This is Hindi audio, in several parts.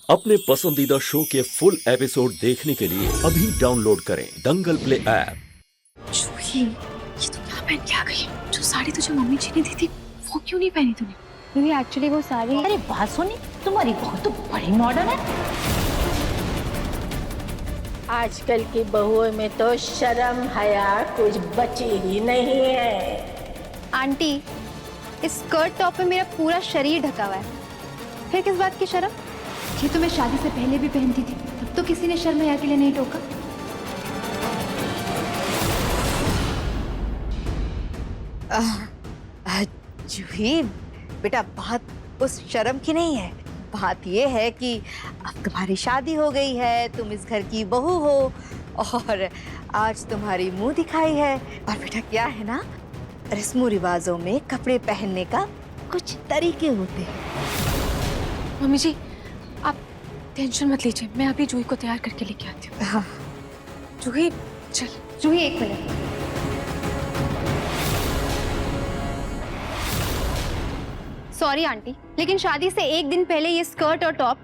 अपने पसंदीदा शो के फुल एपिसोड देखने के लिए अभी डाउनलोड करें दंगल प्ले ऐप। जूही, ये तो क्या पहन के आ गई? जो साड़ी तुझे मम्मी जी ने दी थी वो क्यों नहीं पहनी तूने? क्योंकि एक्चुअली वो साड़ी। अरे बात सुनी, तुम्हारी बहू तो बड़ी मॉडर्न है। आजकल की बहुओं में तो शर्म हया कुछ बची ही नहीं है। आंटी, इस स्कर्ट टॉप पे मेरा पूरा शरीर ढका हुआ है, फिर किस बात की शर्म? ये तो मैं शादी से पहले भी पहनती थी, तब तो किसी ने शर्म हया के लिए नहीं टोका। जूही बेटा, बात उस शर्म की नहीं है। बात ये है कि अब तुम्हारी शादी हो गई है, तुम इस घर की बहू हो और आज तुम्हारी मुंह दिखाई है। और बेटा क्या है ना, रस्मों रिवाजों में कपड़े पहनने का कुछ तरीके होते हैं। मम्मी जी, आप टेंशन मत लीजिए, मैं अभी जूही को तैयार करके लेके आती हूँ। हाँ। जूही चल। जूही एक मिनट। सॉरी आंटी, लेकिन शादी से एक दिन पहले ये स्कर्ट और टॉप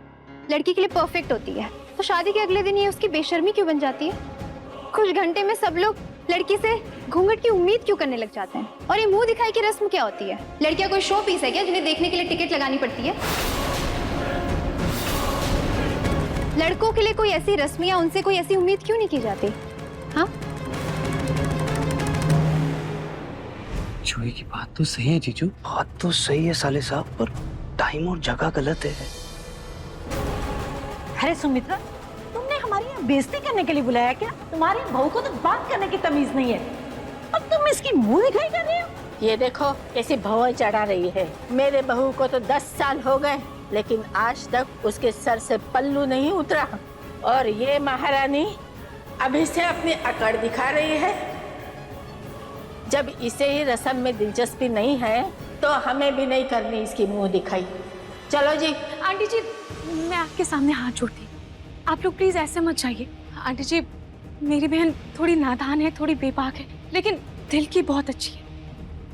लड़की के लिए परफेक्ट होती है, तो शादी के अगले दिन ये उसकी बेशर्मी क्यों बन जाती है? कुछ घंटे में सब लोग लड़की से घूंघट की उम्मीद क्यों करने लग जाते हैं? और ये मुंह दिखाई की रस्म क्या होती है? लड़कियां कोई शो पीस है क्या जिन्हें देखने के लिए टिकट लगानी पड़ती है? लड़कों के लिए कोई ऐसी रस्म या उनसे कोई ऐसी उम्मीद क्यों नहीं की जाती? हाँ, जूही की बात तो सही है जीजू, बात तो सही है साले साहब, पर टाइम और जगह गलत है। अरे सुमित्रा, तुमने हमारी यहाँ बेइज्जती करने के लिए बुलाया क्या? तुम्हारी बहू को तो बात करने की तमीज नहीं है और तुम इसकी मुंह दिखाई कर रही हो। ये देखो कैसी भौं चढ़ा रही है। मेरे बहू को तो 10 साल हो गए, लेकिन आज तक उसके सर से पल्लू नहीं उतरा। और ये महारानी अभी से अपनी अकड़ दिखा रही है। जब इसे ही रस्म में दिलचस्पी नहीं है तो हमें भी नहीं करनी इसकी मुंह दिखाई। चलो जी। आंटी जी, मैं आपके सामने हाथ जोड़ती हूँ, आप लोग प्लीज ऐसे मत जाइए। आंटी जी, मेरी बहन थोड़ी नादान है, थोड़ी बेबाक है, लेकिन दिल की बहुत अच्छी है।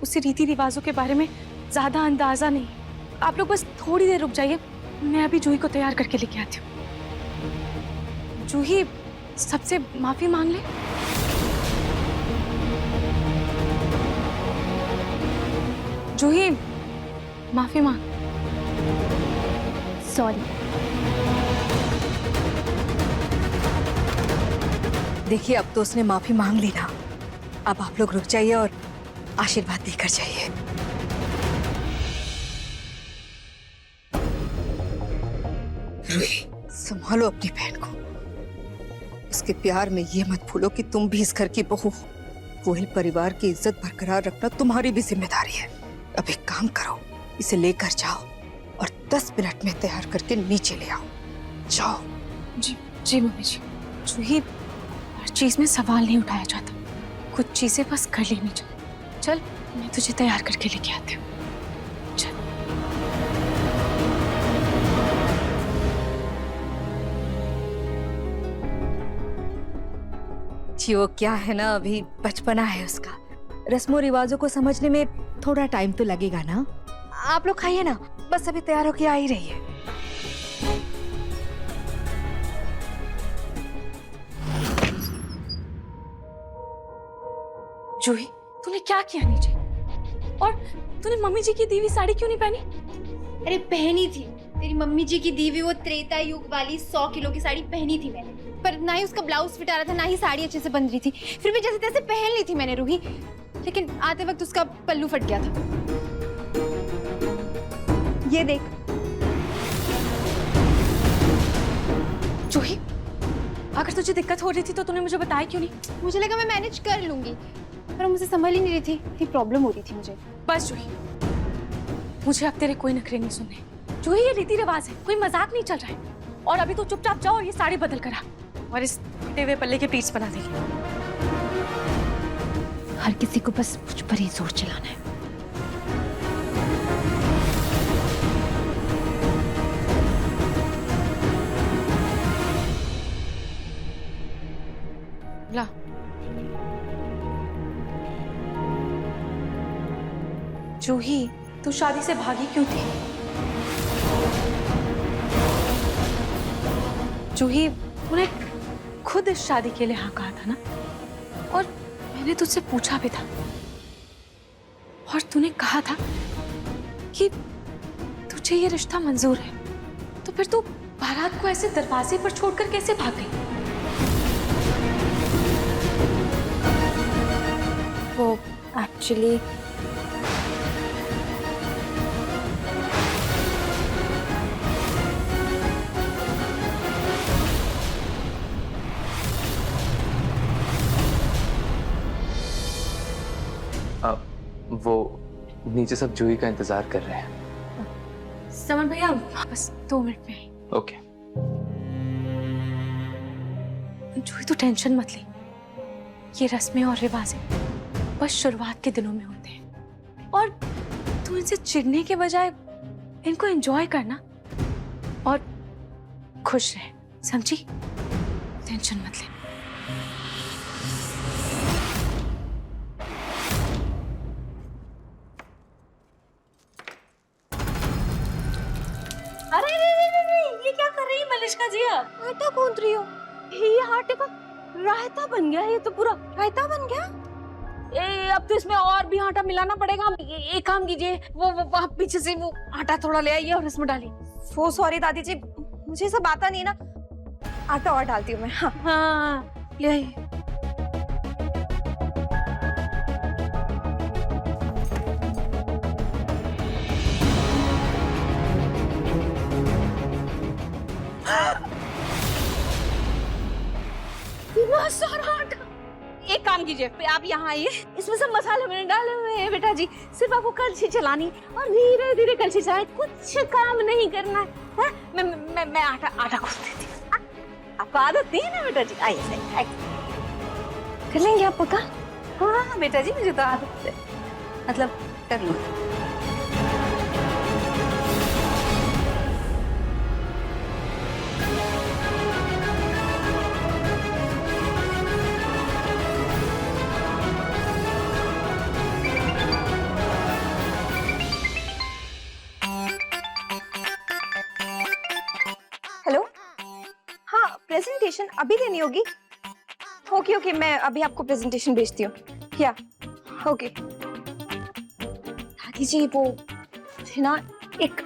उसे रीति रिवाजों के बारे में ज्यादा अंदाजा नहीं। आप लोग बस थोड़ी देर रुक जाइए, मैं अभी जूही को तैयार करके लेके आती हूँ। जूही, सबसे माफी मांग ले। जूही, माफी मांग। सॉरी। देखिए, अब तो उसने माफी मांग ली ना, अब आप लोग रुक जाइए और आशीर्वाद देकर जाइए। रूही, संभालो अपनी बहन को। उसके प्यार में ये मत भूलो कि तुम भी इस घर की बहू हो। गोहिल परिवार की इज्जत बरकरार रखना तुम्हारी भी जिम्मेदारी है। अब एक काम करो, इसे लेकर जाओ और 10 मिनट में तैयार करके नीचे ले आओ। जाओ। जी जी मम्मी जी। जूही, हर चीज में सवाल नहीं उठाया जाता, कुछ चीजें बस कर लेनी चाहिए। चल, मैं तुझे तैयार करके लेके आती हूँ। चल। जी, वो क्या है ना, अभी बचपना है उसका, रस्मों रिवाजों को समझने में थोड़ा टाइम तो लगेगा ना। आप लोग खाइए ना, बस अभी तैयार होके आ ही रही है। जूही, तूने क्या किया नीचे? और तूने मम्मी जी की दी हुई साड़ी क्यों नहीं पहनी? अरे पहनी थी, तेरी मम्मी जी की दी हुई वो त्रेता युग वाली 100 किलो की साड़ी पहनी थी मैंने, पर ना ही उसका ब्लाउज फिट आ रहा था, ना ही साड़ी अच्छे से बन रही थी। फिर भी जैसे तैसे पहन ली थी मैंने रूही, लेकिन आते वक्त उसका पल्लू फट गया था। ये देख। जूही, अगर तुझे दिक्कत हो रही थी तो तूने मुझे बताया क्यों नहीं? मुझे लगा मैं मैनेज कर लूंगी, पर मुझे संभल ही नहीं रही थी, इतनी प्रॉब्लम हो रही थी मुझे। बस जूही, मुझे अब तेरे कोई नखरे नहीं सुनने। जूही, ये रीति रिवाज है, कोई मजाक नहीं चल रहा है। और अभी तो चुपचाप जाओ और ये साड़ी बदल कर आ और इस फटे हुए पल्ले के पीस बना देगी। हर किसी को बस मुझ पर ही जोर चलाना है। ला। जूही, तू शादी से भागी क्यों थी? जूही, उन्हें खुद इस शादी के लिए हाँ कहा था ना, और मैंने तुझसे पूछा भी था और तूने कहा था कि तुझे ये रिश्ता मंजूर है। तो फिर तू बारात को ऐसे दरवाजे पर छोड़कर कैसे भाग गई? वो एक्चुअली वो नीचे सब जूही का इंतजार कर रहे हैं। समन भैया बस 2 मिनट में आई। ओके। जूही तू टेंशन मत ले, ये रस्में और रिवाजें बस शुरुआत के दिनों में होते हैं, और तू इनसे चिढ़ने के बजाय इनको एंजॉय करना और खुश रह, समझी? टेंशन मत ले। अरे ये क्या कर रही है मलिष्का जी? आप आटा गूंथ रही हो? ये आटे का रायता बन गया, ये तो पूरा रायता बन गया। अब तो इसमें और भी आटा मिलाना पड़ेगा। एक काम कीजिए, वो वहाँ पीछे से वो आटा थोड़ा ले आइए और इसमें डालिए। सो सॉरी दादी जी, मुझे सब आता नहीं ना। आटा और डालती हूँ मैं। हाँ हाँ ले आइए। इतना सारा आटा। एक काम कीजिए, आप यहाँ आइए, इसमें सब मसाले मैंने डाले हुए हैं बेटा जी। सिर्फ आपको कलछी चलानी और धीरे धीरे कलछी चलाए, कुछ काम नहीं करना है। मैं आटा गूंथ देती हूँ। आपको आदत नहीं है ना बेटा जी? आइए कर लेंगे आप पक्का? हाँ बेटा जी, मुझे तो आदत है, मतलब कर लो। हेलो, हाँ प्रेजेंटेशन अभी देनी होगी? ओके ओके, मैं अभी आपको प्रेजेंटेशन भेजती हूँ। या ओके। दादी जी वो ना एक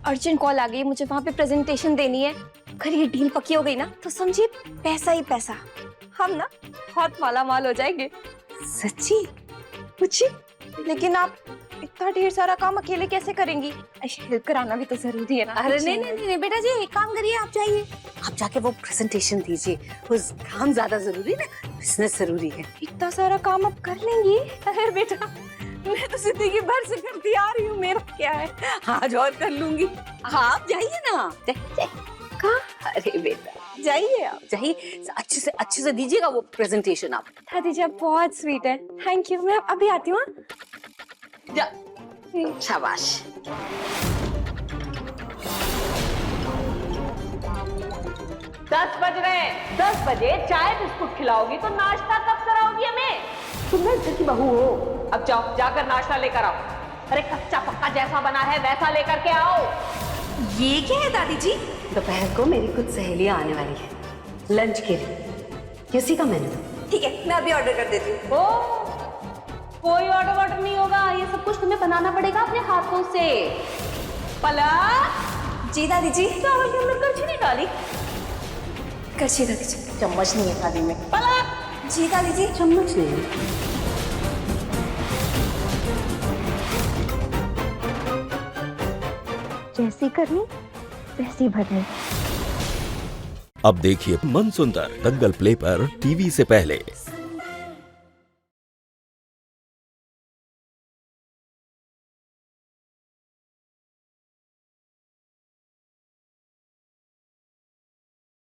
अर्जेंट कॉल आ गई, मुझे वहाँ पे प्रेजेंटेशन देनी है। अगर ये डील पक्की हो गई ना तो समझिए पैसा ही पैसा, हम ना बहुत माला माल हो जाएंगे। सच्ची? पूछिए। लेकिन आप इतना ढेर सारा काम अकेले कैसे करेंगी? हेल्प कराना भी तो जरूरी है ना। अरे नहीं बेटा जी, एक काम करिए, आप जाइए, आप जाके वो प्रेजेंटेशन दीजिए। उस काम ज्यादा जरूरी ना, बिजनेस जरूरी है। इतना सारा काम आप कर लेंगी? अरे बेटा, मैं तो जिंदगी भर से करती आ रही हूँ, मेरा क्या है, आज और कर लूंगी। आप जाइए ना। कहाँ? अरे बेटा जाइए, आप जाइए, अच्छे से दीजिएगा वो प्रेजेंटेशन आप। दादी जी आप बहुत स्वीट है, थैंक यू। मैं अभी आती हूँ। जा, शाबाश। दस बज रहे हैं, 10 बजे चाय बिस्कुट खिलाओगी तो नाश्ता कब कराओगी हमें? तुम ना घर की बहू हो, अब जाओ, जाकर नाश्ता लेकर आओ। अरे कच्चा पक्का जैसा बना है वैसा लेकर के आओ। ये क्या है दादी जी? दोपहर को मेरी कुछ सहेलियां आने वाली है, लंच के लिए, किसी का मेन्यू। ठीक है, मैं अभी ऑर्डर कर देती हूँ। ओ, कोई ऑर्डर नहीं होगा, ये सब कुछ तुम्हें बनाना पड़ेगा अपने हाथों से। पलक। जी दादी जी। चावल के अंदर कलछी नहीं डाली? करछी दादी जी। चम्मच नहीं है थाली में। पलक। जी दादी जी। चम्मच नहीं है। जैसी करनी वैसी भरनी। अब देखिए मन सुंदर दंगल प्ले पर टीवी से पहले।